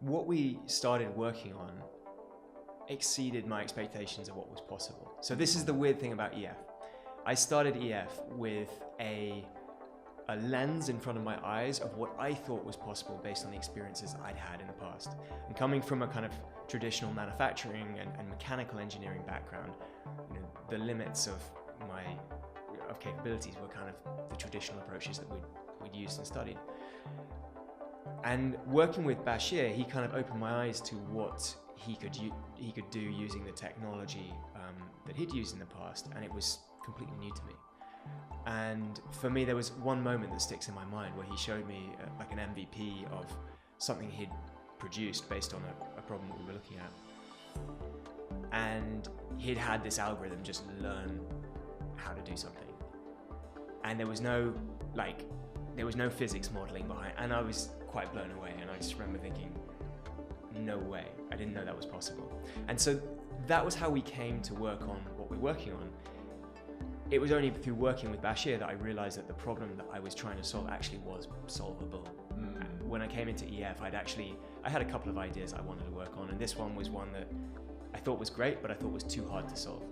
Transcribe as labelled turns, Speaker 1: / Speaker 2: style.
Speaker 1: what we started working on exceeded my expectations of what was possible. So this is the weird thing about EF. I started EF with a lens in front of my eyes of what I thought was possible based on the experiences I'd had in the past. And coming from a kind of traditional manufacturing and mechanical engineering background, the limits of my capabilities were kind of the traditional approaches that we'd used and studied. And working with Bashir, he kind of opened my eyes to what he could do using the technology that he'd used in the past, and it was completely new to me. And for me, there was one moment that sticks in my mind where he showed me like an MVP of something he'd produced based on a problem that we were looking at. And he'd had this algorithm just learn how to do something. And there was no physics modeling behind, and I was quite blown away. And I just remember thinking, no way, I didn't know that was possible. And so that was how we came to work on what we're working on. It was only through working with Bashir that I realized that the problem that I was trying to solve actually was solvable. When I came into EF, I had a couple of ideas I wanted to work on, and this one was one that I thought was great, but I thought was too hard to solve.